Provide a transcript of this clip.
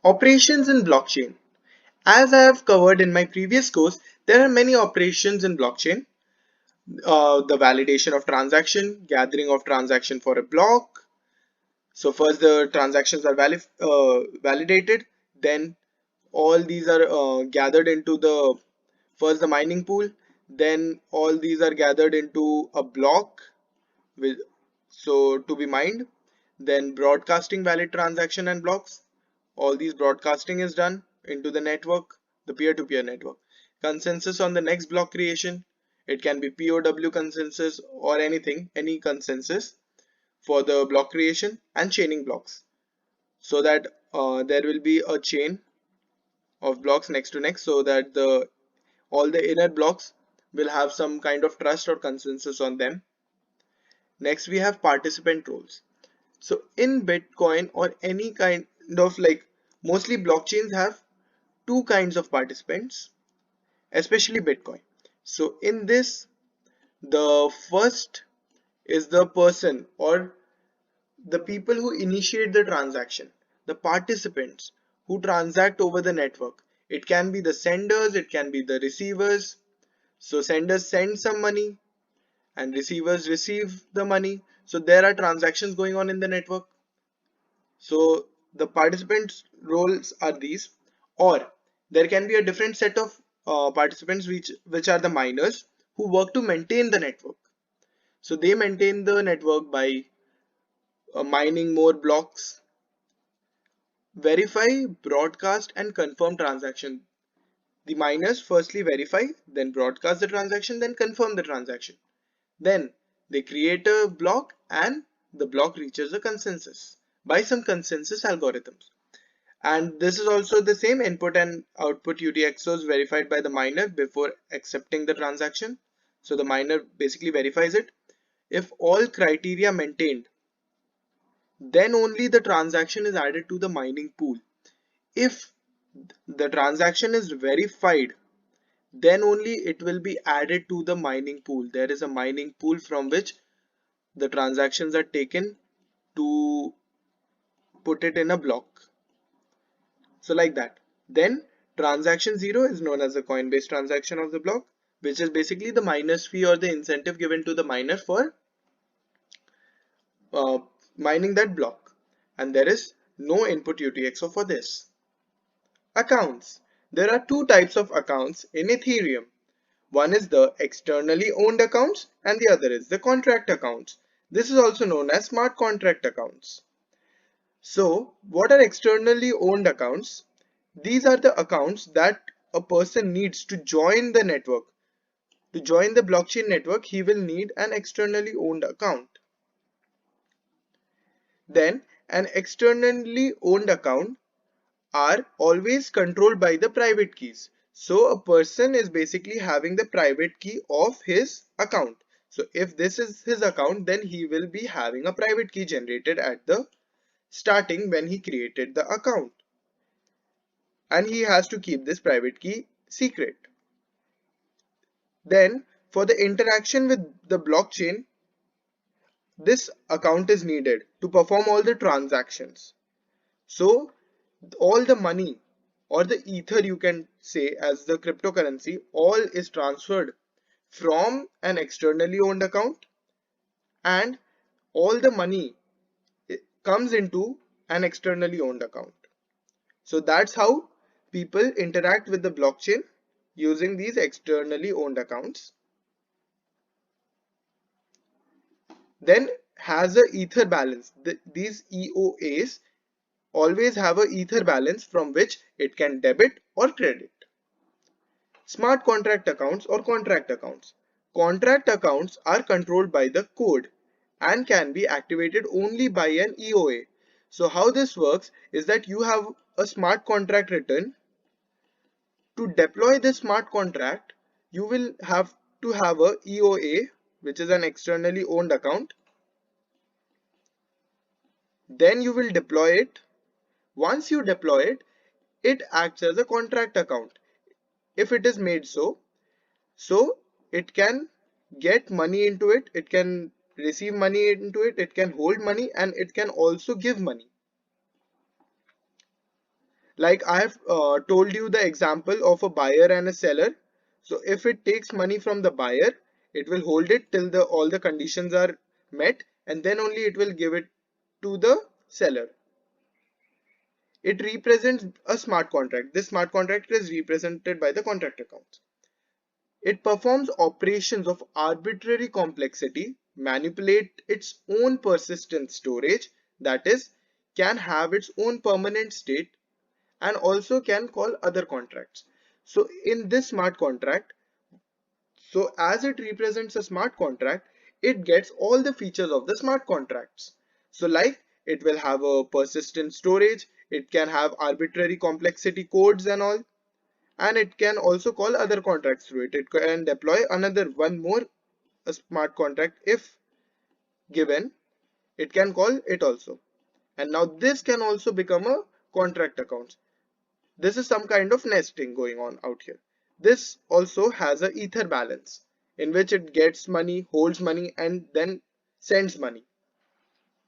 Operations in blockchain. As I have covered in my previous course, there are many operations in blockchain. The validation of transaction, gathering of transaction for a block. So first the transactions are validated, then all these are gathered into the first the mining pool, then all these are gathered into a block with so to be mined, then broadcasting valid transaction and blocks. All these broadcasting is done into the network, the peer-to-peer network. Consensus on the next block creation. It can be POW consensus or anything, any consensus for the block creation, and chaining blocks, so that there will be a chain of blocks next to next, so that the all the inner blocks will have some kind of trust or consensus on them. Next we have participant roles. So in Bitcoin or any kind of mostly blockchains have two kinds of participants, especially Bitcoin. So in this, the first is the person or the people who initiate the transaction, the participants who transact over the network. It can be the senders, it can be the receivers. So senders send some money and receivers receive the money. So there are transactions going on in the network. So the participants roles are these, or there can be a different set of participants which are the miners who work to maintain the network. So they maintain the network by mining more blocks, verify, broadcast and confirm transaction. The miners firstly verify, then broadcast the transaction, then confirm the transaction. Then they create a block and the block reaches a consensus by some consensus algorithms. And this is also the same input and output UTXOs verified by the miner before accepting the transaction. So the miner basically verifies it. If all criteria maintained, then only the transaction is added to the mining pool. If the transaction is verified, then only it will be added to the mining pool. There is a mining pool from which the transactions are taken to put it in a block. So like that. Then transaction 0 is known as the coin-based transaction of the block, which is basically the miner's fee or the incentive given to the miner for uh, mining that block. And there is no input UTXO for this. Accounts. There are two types of accounts in Ethereum. One is the externally owned accounts and the other is the contract accounts. This is also known as smart contract accounts. So, what are externally owned accounts? These are the accounts that a person needs to join the network. To join the blockchain network, he will need an externally owned account. Then, an externally owned account are always controlled by the private keys. So, a person is basically having the private key of his account. So, if this is his account, then he will be having a private key generated at the starting when he created the account. And he has to keep this private key secret. Then for the interaction with the blockchain, this account is needed to perform all the transactions. So all the money or the ether, you can say, as the cryptocurrency, all is transferred from an externally owned account, and all the money comes into an externally owned account. So that's how people interact with the blockchain using these externally owned accounts. Then has a ether balance. These EOAs always have a ether balance from which it can debit or credit. Smart contract accounts or contract accounts. Contract accounts are controlled by the code and can be activated only by an EOA. So how this works is that you have a smart contract written. To deploy this smart contract, you will have to have a EOA, which is an externally owned account. Then you will deploy it. Once you deploy it, it acts as a contract account. If it is made so it can get money into it, it can receive money into it, it can hold money, and it can also give money. Like I have told you the example of a buyer and a seller. So if it takes money from the buyer, it will hold it till the all the conditions are met, and then only it will give it to the seller. It represents a smart contract. This smart contract is represented by the contract account. It performs operations of arbitrary complexity, manipulate its own persistent storage, that is, can have its own permanent state, and also can call other contracts. So in this smart contract, so as it represents a smart contract, it gets all the features of the smart contracts. So like it will have a persistent storage, it can have arbitrary complexity codes and all, and it can also call other contracts through it. It can deploy another one more a smart contract if given. It can call it also. And now this can also become a contract account. This is some kind of nesting going on out here. This also has a ether balance in which it gets money, holds money, and then sends money.